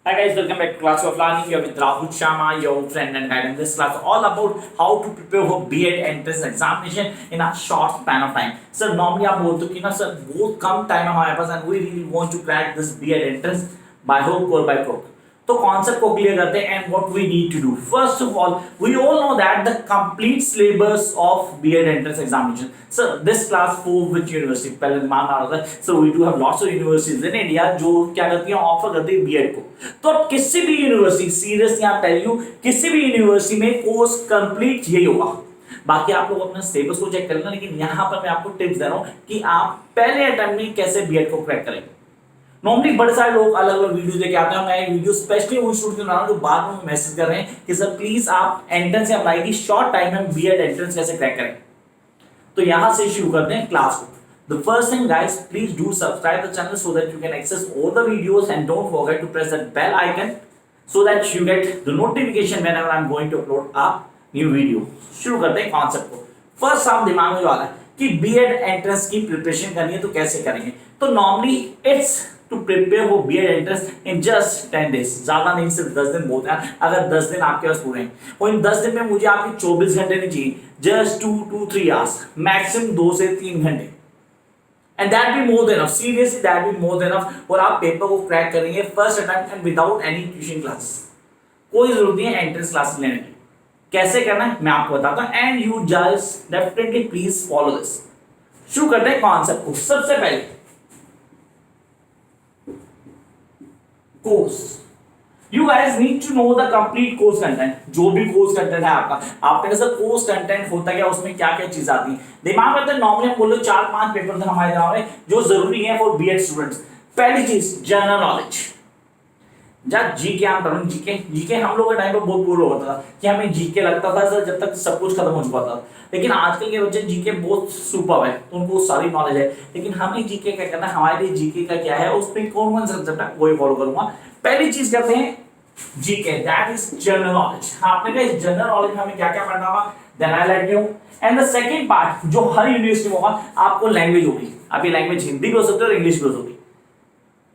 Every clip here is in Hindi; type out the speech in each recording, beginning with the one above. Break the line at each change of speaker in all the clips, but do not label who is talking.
Hi guys, welcome back to Class of Learning. Here with Rahul Sharma, your friend and guide. And this class is all about how to prepare for B.Ed entrance examination in a short span of time. Sir, normally आप बोलते हो कि ना सर बहुत कम टाइम है हमारे पास and we really want to crack this B.Ed entrance by hook or by crook. तो कॉन्सेप्ट को क्लियर करते हैं and what we need to do. First of all we all know that the complete syllabus of BEd entrance examination. Sir this class for which university पहले दिमाग आ रहा था. Sir we do have lots of universities in India जो क्या करती हैं ऑफर करती है बीएड को. तो अब किसी भी यूनिवर्सिटी सीरियसली आप टेल यू किसी भी यूनिवर्सिटी में कोर्स कंप्लीट यही होगा. बाकी आप लोग अपना सिलेबस को चेक कर लेना, लेकिन यहाँ पर मैं आपको टिप्स दे रहा हूँ कि आप पहले अटेम्प्ट में कैसे बीएड को क्रैक करेंगे. नॉर्मली बड़े सारे लोग अलग अलग वीडियो लेके आते हैं. मैं वीडियो स्पेशली उन स्टूडेंट को बना रहा हूं जो बाद में मैसेज कर रहे हैं कि सर प्लीज आप एंट्रेंस से अप्लाई की शॉर्ट टाइम में बीएड एंट्रेंस कैसे क्रैक करें. तो यहां से शुरू करते हैं क्लास को. The first thing guys, please do subscribe the channel so that you can access all the videos and don't forget to press that bell icon so that you get the notification whenever I am going to upload a new video. शुरू करते हैं कॉन्सेप्ट को. फर्स्ट आप दिमाग में जो आ रहा है कि बीएड एंट्रेंस की प्रिपरेशन करनी है तो कैसे करेंगे. तो normally it's to prepare for BEd entrance in just 10 days. ज्यादा नहीं, सिर्फ 10 दिन बहुत है. अगर 10 दिन आपके पास पूरे हैं और इन 10 दिन में मुझे आपके 24 घंटे नहीं चाहिए, जस्ट 2 to 3 आवर्स, मैक्सिमम 2 से 3 घंटे, and that be more than enough. Seriously that be more than enough. और आप पेपर को क्रैक करेंगे first attempt and without any tuition classes. कोई जरूरत नहीं है एंट्रेंस क्लासेस लेने की. कैसे करना है मैं आपको बताता हूं and you just definitely please follow this. शुरू करते हैं कॉन्सेप्ट को. सबसे पहले course. You guys need to know the complete course content. जो भी कोर्स कंटेंट है आपका, आपने सर कोर्स कंटेंट होता क्या, उसमें क्या क्या चीज आती है. दिमाग में नॉर्मली हम बोलो 4-5 पेपर थे हमारे दिमाग में जो जरूरी है फॉर बीएड स्टूडेंट्स. पहली चीज जनरल नॉलेज. जब जीके हम पढ़ो, जीके हम लोग के टाइम पे बहुत बुरा होता था कि हमें जीके लगता था सर जब तक सब कुछ खत्म हो चुका था. लेकिन आजकल के बच्चे जीके बहुत सुपर है तो उनको सारी नॉलेज है. लेकिन हमें जीके क्या करना है, हमारे लिए जीके का क्या है, उस पर कौन कौन सा सब्जेक्ट है वही फॉलो करूंगा. पहली चीज करते हैं GK, that is general knowledge. आपने कहा जनरल नॉलेज में हमें क्या क्या पढ़ना होगा, then I let you. And the second part जो हर यूनिवर्सिटी में होगा आपको लैंग्वेज होगी. आप ये लैंग्वेज हिंदी भी हो सकती है और इंग्लिश भी हो सकती है.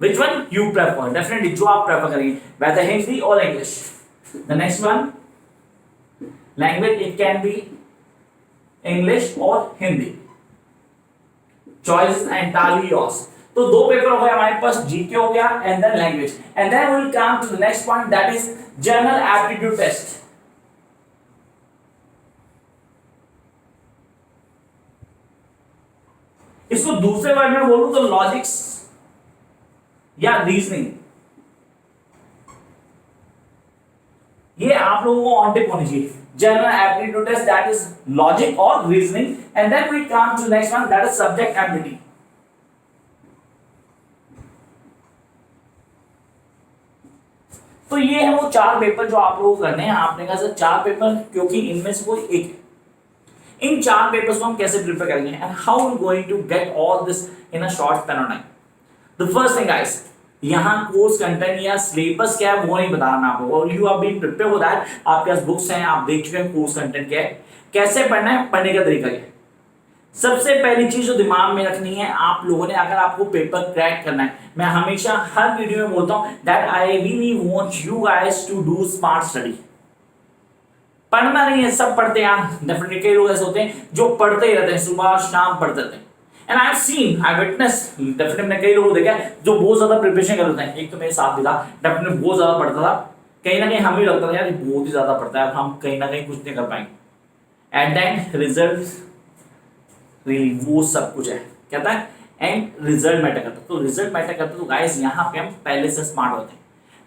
Which one you prefer? Definitely जो आप prefer करेंगे, whether Hindi or English. The next one, language, it can be English or Hindi. Choice is entirely yours. तो दो पेपर हो गए हमारे पास, जीके हो गया and then language. And then we will come to the next point, that is general aptitude test. इसको दूसरे वर्ड में बोलूं तो लॉजिक्स या रीजनिंग. ये आप लोगों को ऑन टिप होनी चाहिए. General aptitude test, that is logic और reasoning. And then we come to next one, that is subject ability. तो ये है वो 4 पेपर जो आप लोगों को करने हैं. आपने कहा सर 4 पेपर, क्योंकि इनमें से कोई एक है. इन 4 पेपर्स को हम कैसे प्रिपेयर करेंगे and how we going to get all this in a short span of time. The first thing guys, यहाँ कोर्स कंटेंट या सिलेबस क्या है वो नहीं बताना आपको. और you are being prepare for that. आपके पास बुक्स हैं, आप देख चुके हैं कोर्स कंटेंट क्या है, कैसे पढ़ना है, पढ़ने का तरीका क्या है. सबसे पहली चीज जो दिमाग में रखनी है आप लोगों ने, अगर आपको पेपर क्रैक करना है, मैं हमेशा हर वीडियो में बोलता हूं that I really want you guys to do smart study. पढ़ना नहीं है, सब पढ़ते हैं. डेफिनेटली कई लोग ऐसे होते हैं जो पढ़ते ही रहते हैं, सुबह शाम पढ़ते रहते हैं. And I have seen, I witnessed, definitely मैंने कई लोगों को देखा जो बहुत ज्यादा प्रिपरेशन कर रहे थे. एक तो मेरे साथ भी था, डेफिनेटली बहुत ज्यादा पढ़ता था. कहीं ना कहीं हमें लगता था यार बहुत ही ज्यादा पढ़ता है, अब हम कहीं ना कहीं कुछ नहीं कर पाएंगे. एट देन रिजल्ट रियली वो सब कुछ है कहता है एंड रिजल्ट मैटर करता है. तो रिजल्ट मैटर करता है. तो गाइस यहाँ पे हम पहले से स्मार्ट होते हैं.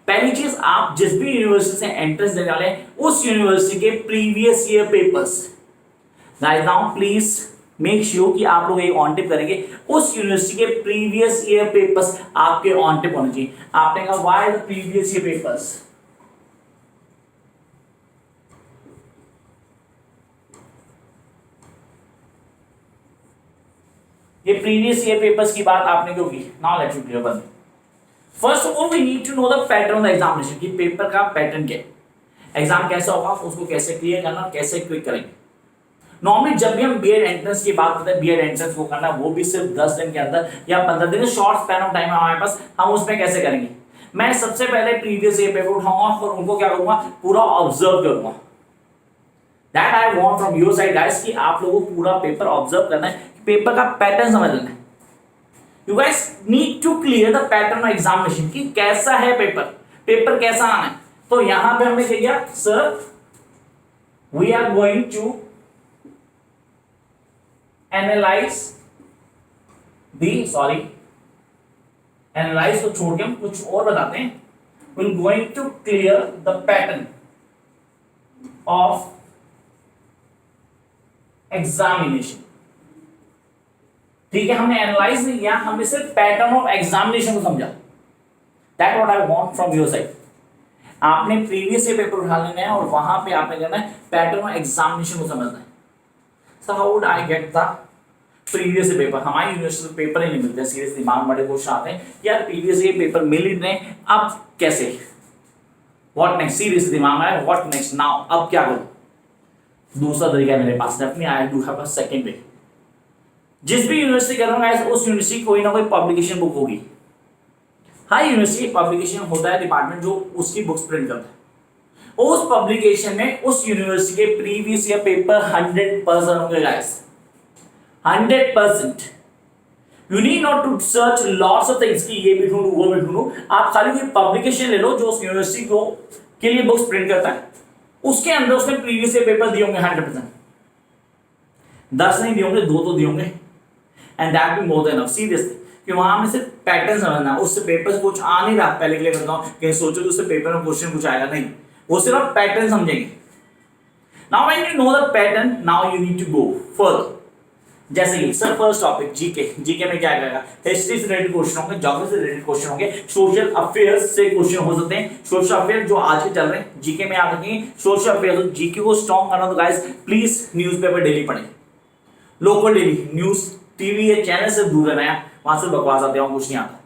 पहली चीज, आप जिस भी यूनिवर्सिटी से एंट्रेंस देने वाले हैं उस यूनिवर्सिटी के previous year papers, guys now please make sure कि आप लोग एक ऑन टिप करेंगे, उस यूनिवर्सिटी के प्रीवियस ईयर पेपर्स आपके ऑन टिप होने चाहिए. आपने कहा why the previous year papers, ये प्रीवियस ईयर पेपर्स की बात आपने क्यों की. Now let's clear one. First of all we need to know the pattern of the examination, कि पेपर का पैटर्न क्या है, एग्जाम कैसा होगा, उसको कैसे क्लियर करना, कैसे क्विक करेंगे. नॉर्मली जब भी हम बीएड एंट्रेंस की बात करते हैं, बीएड एंट्रेंस को करना वो भी सिर्फ 10 दिन के अंदर या 15 दिन, शॉर्ट स्पैन ऑफ टाइम है हमारे पास, हम उसमें कैसे करेंगे. मैं सबसे पहले प्रीवियस ईयर पेपर उठाऊंगा और उनको क्या करूंगा, पूरा ऑब्जर्व करूंगा। That I want from your side guys कि आप लोगों को पूरा पेपर ऑब्जर्व करना है, पेपर का पैटर्न समझना है। You guys need to clear the pattern of examination कि कैसा है पेपर, पेपर कैसा आना है। तो यहां पे हमने क्या किया, sir we are going to analyse analyse को छोड़ के हम कुछ और बताते हैं। we're going to clear the pattern of examination. ठीक है, हमने एनालाइज नहीं किया, हमने सिर्फ पैटर्न ऑफ एग्जामिनेशन को समझा। That what I want from your side. आपने प्रीवियस ईयर पेपर उठा लेना है और वहां पे आपने करना है पैटर्न ऑफ एग्जामिनेशन को समझना है। So how would I get the previous paper? हमारी यूनिवर्सिटी पेपर ही नहीं मिलते, सीरियस दिमाग बड़े क्वेश्चन आते हैं यार, प्रीवियस ईयर पेपर मिल ही रहे, अब कैसे, व्हाट नेक्स्ट, सीरियस दिमाग में व्हाट नेक्स्ट नाउ, अब क्या करूं? दूसरा तरीका मेरे पास है, अपनी I do have a second वे। जिस भी यूनिवर्सिटी करूंगा उस यूनिवर्सिटी कोई ना कोई पब्लिकेशन बुक होगी। हर यूनिवर्सिटी पब्लिकेशन होता है डिपार्टमेंट जो उसकी बुक्स प्रिंट करता है। उस पब्लिकेशन में उस यूनिवर्सिटी के प्रीवियस ईयर पेपर 100% होंगे guys, 100%। You need not to search lots of things कि ये भी ढूंढूं वो भी ढूंढूं, आप खाली कोई पब्लिकेशन ले लो जो उस यूनिवर्सिटी को के लिए बुक्स प्रिंट करता है, उसके अंदर उसने प्रीवियस ईयर पेपर दिए होंगे 100%। 10 नहीं दिए होंगे, 2 तो दिए होंगे, and that be more than enough. Seriously कि वहां में सिर्फ पैटर्न समझना, उससे पेपर से कुछ आ नहीं रहा, पहले के लिए करता हूं कहीं सोचो कि उससे पेपर में क्वेश्चन कुछ आएगा, नहीं, वो सिर्फ पैटर्न समझेंगे। Now when you know the pattern, now you need to go further. जैसे कि sir first topic GK, GK में क्या करेगा, हिस्ट्री से रिलेटेड क्वेश्चन होंगे, ज्योग्राफी से रिलेटेड क्वेश्चन होंगे, सोशल अफेयर्स से क्वेश्चन हो सकते हैं। सोशल अफेयर जो आज के चल रहे हैं जीके में याद रखेंगे, सोशल अफेयर। जीके को स्ट्रॉन्ग करना तो गाइस प्लीज न्यूज़पेपर डेली पढ़ें, लोकल डेली न्यूज टीवी या चैनल से दूर रहना है, वहां से बकवास आते हैं, कुछ नहीं आता।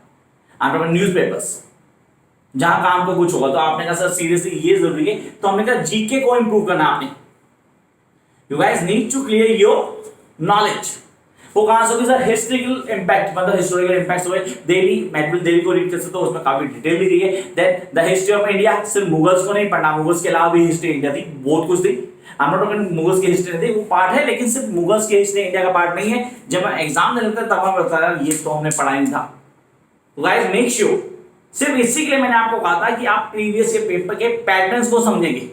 आप न्यूज़पेपर्स जहां काम का कुछ होगा। तो आपने कहा सर सीरियसली ये जरूरी है, तो हमने कहा जीके को इंप्रूव करना आपने। You guys need to clear your knowledge. वो कहां से होगी सर, हिस्टोरिकल इंपैक्ट, मतलब हिस्टोरिकल इंपैक्ट्स हुए दिल्ली, मैडविल दिल्ली को रीड कर सकते हो, उसमें काफी डिटेल दी गई है। Then the history of India, सिर्फ मुगल्स को नहीं पढ़ना, मुगल्स के अलावा भी हिस्ट्री इंडिया थी, बहुत कुछ थी। हम नॉट टॉकिंग मुगल्स की हिस्ट्री थी, वो पार्ट है, लेकिन सिर्फ मुगल्स की हिस्ट्री इंडिया का पार्ट नहीं है। जब हम एग्जाम देते हैं तब हमें पता है ये तो हमने पढ़ा ही था। तो गाइस मेक श्योर, सिर्फ इसी के लिए मैंने आपको कहा था कि आप प्रीवियस ईयर पेपर के पैटर्न्स को समझेंगे,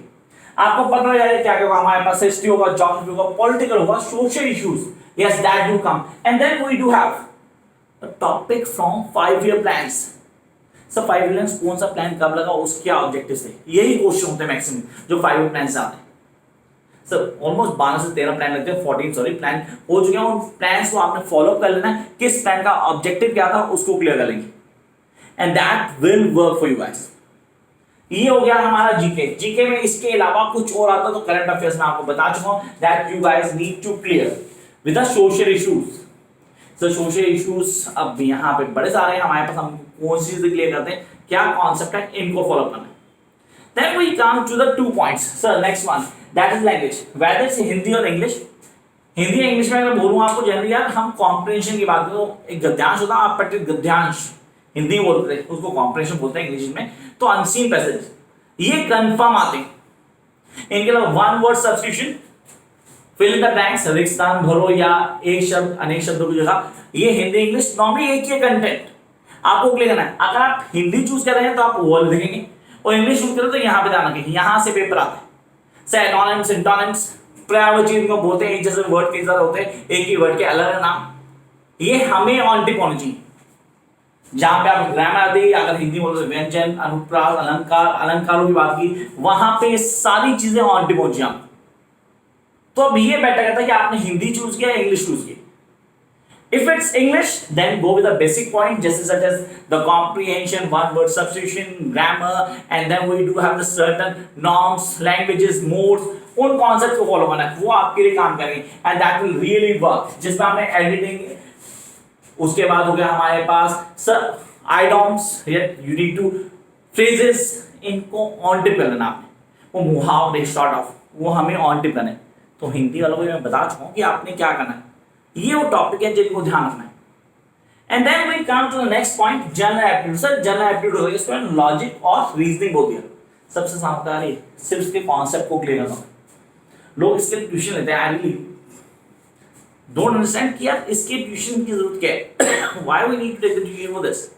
आपको पता हो जाएगा क्या क्या होगा। हमारे पास हिस्ट्री होगा, ज्योग्राफी होगा, पॉलिटिकल होगा, social issues, yes that do come, and then we do have a topic from 5-year plans। सब 5 year plans कौन सा प्लान कब लगा, उसके ऑब्जेक्टिव्स थे, यही क्वेश्चन होते हैं मैक्सिमम जो 5 year plans आते हैं। सब ऑलमोस्ट 12 से 13 प्लान लगते हैं, 14 सॉरी प्लान हो चुके हैं। उन प्लान्स को आपने फॉलो कर लेना है, किस प्लान का ऑब्जेक्टिव क्या था उसको क्लियर कर लेंगे, and that will work for you guys. ये हो गया हमारा जीके। जीके में इसके अलावा कुछ और आता तो करंट अफेयर्स में आपको बता चुका हूं, that you guys need to clear with the social issues. So social issues अब यहाँ पे बड़े सारे हैं हमारे पास, हम कौन सी चीजें क्लियर करते हैं, क्या कॉन्सेप्ट है, इनको फॉलो करना है। Then we come to the 2 points. Sir next one that is language, whether it's Hindi और इंग्लिश। हिंदी या इंग्लिश में अगर बोलूँ आपको जनरली यार, हम कॉम्प्रिहेंशन की बात करें तो एक गद्यांश होता है, आप पढ़ते गद्यांश हिंदी बोलते हैं, उसको कॉम्प्रिहेंशन बोलते हैं इंग्लिश में। तो अनसीन पैसेज ये कंफर्म आते हैं, इनके अलावा 1 word substitution, fill in the blanks, रिक्त स्थान भरो या एक शब्द अनेक शब्दों की जगह, ये हिंदी इंग्लिश नॉर्मली एक ही कंटेंट आपको क्लियर करना है। अगर आप हिंदी चूज कर रहे हैं तो आप वर्ड देखेंगे, और इंग्लिश चूज करें तो यहाँ पे ध्यान रखेंगे, यहाँ से पेपर आता है। एनोनिम्स, सिंटोनिम्स, पर्यायवाची इनको बोलते हैं, एक जैसे वर्ड कई सारे होते हैं, एक ही वर्ड के अलग अलग नाम, ये हमें ऑन टिप होनी चाहिए। जहां पे आप ग्रामर आदि अगर हिंदी बोलते व्यंजन, अनुप्रास, अलंकार, अलंकारों की बात की, वहां पे सारी चीजें ऑन टिप होनी चाहिए। तो अब ये बेटर करता है कि आपने हिंदी चूज किया, इंग्लिश चूज किया। If it's English, then go with the basic point, just such as the comprehension, 1 word substitution, grammar, and then we do have the certain norms, languages, modes, उन कॉन्सेप्ट को फॉलो करना है, वो आपके लिए काम करेंगे, and that will really work। जिसमें हमने एडिटिंग, उसके बाद हो गया हमारे पास आइडॉम्स, you need to phrases, इनको ऑन टिप करना आपने, वो मुहावरे शॉर्ट ऑफ, वो हमें ऑन टिप करना है। तो हिंदी वालों को मैं बता चुका हूँ कि आपने क्या करना है, ये वो टॉपिक है जिनको ध्यान रखना है। And then we come to the next point, general aptitude. Sir general aptitude हो गया, इसमें लॉजिक और रीजनिंग बोल दिया। सबसे समझदारी सिर्फ इसके कॉन्सेप्ट को क्लियर करना। लोग इसके लिए ट्यूशन लेते हैं, आई रियली डोंट अंडरस्टैंड कि यार इसके ट्यूशन की जरूरत क्या है, why we need to take the tuition for this.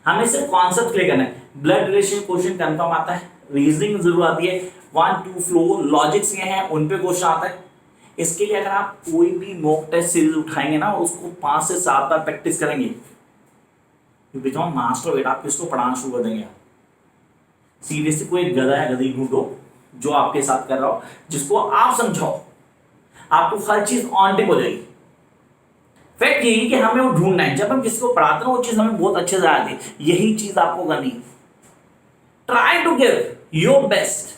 हमें सिर्फ कॉन्सेप्ट क्लियर करना है। ब्लड रिलेशन क्वेश्चन कंफर्म आता है, रीजनिंग जरूर आती है, 1 2 फ्लो लॉजिक्स ये हैं उन पे क्वेश्चन आता है। इसके लिए अगर आप कोई भी मॉक टेस्ट सीरीज उठाएंगे ना, उसको 5 से 7 बार प्रैक्टिस करेंगे, you become master of it. आप किसको पढ़ाना शुरू कर देंगे। सीरियसली कोई गधा या गधी ढूंढो जो आपके साथ कर रहा हो, जिसको आप समझाओ, आपको हर चीज ऑन टिप हो जाएगी। फैक्ट यही कि हमें वो ढूंढना है। जब हम किसी को पढ़ाते हैं वो चीज हमें बहुत अच्छे से आती है, यही चीज आपको करनी है। Try to give your best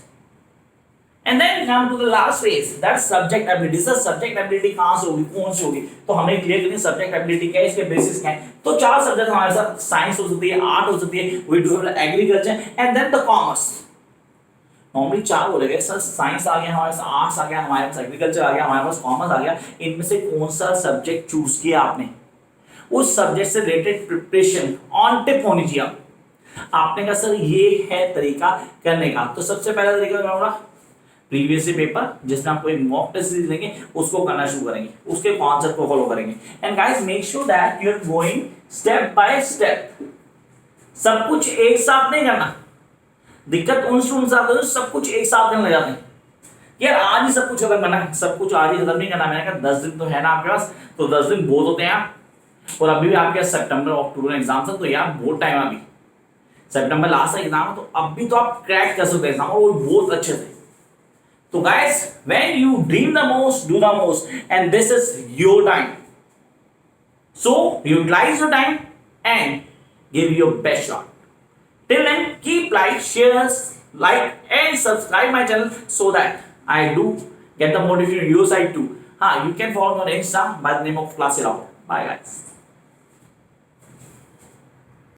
and then come to the last phase, that subject ability. Sir subject ability कहां से होगी, कौन सी होगी, तो हमें क्लियर करनी सब्जेक्ट एबिलिटी क्या है, इसके बेसिस क्या है। तो 4 सब्जेक्ट हमारे साथ, साइंस हो सकती है, आर्ट हो सकती है, we do have agriculture and then the commerce. Normally 4 बोलेंगे सर, साइंस आ गया हमारे पास, आर्ट्स आ गया हमारे पास, एग्रीकल्चर आ गया हमारे पास, कॉमर्स आ गया। इनमें से कौन सा सब्जेक्ट चूज किया आपने, उस सब्जेक्ट से रिलेटेड प्रिपरेशन ऑन टिप होनी चाहिए। आपने कहा सर ये है तरीका करने का, तो सबसे पहला तरीका क्या होगा, प्रीवियस पेपर जिसमें आप कोई मॉक टेस्ट सीरीज लेंगे उसको करना शुरू करेंगे, उसके कॉन्सेप्ट को फॉलो करेंगे। And guys make sure that you are going step by step. सब कुछ एक साथ नहीं करना। दिक्कत उन स्टूडेंट्स आते हैं सब कुछ एक साथ करने लग जाते हैं, यार आज ही सब कुछ खत्म करना है, सब कुछ आज ही खत्म नहीं करना। मैंने कहा 10 दिन तो है ना आपके पास, तो 10 दिन बहुत होते हैं आप, और अभी भी आपके सितंबर अक्टूबर एग्जाम है, तो यार बहुत टाइम है अभी, सितंबर लास्ट एग्जाम है, तो अब भी तो आप क्रैक कर सकते हैं एग्जाम, और वो बहुत अच्छे से। तो guys when you dream the most, do the most, and this is your time, so utilise your time and give your best shot. Till then, keep like and subscribe my channel so that I do get the motivation on your side too. You can follow me on Insta by the name of Classy Route. Bye guys.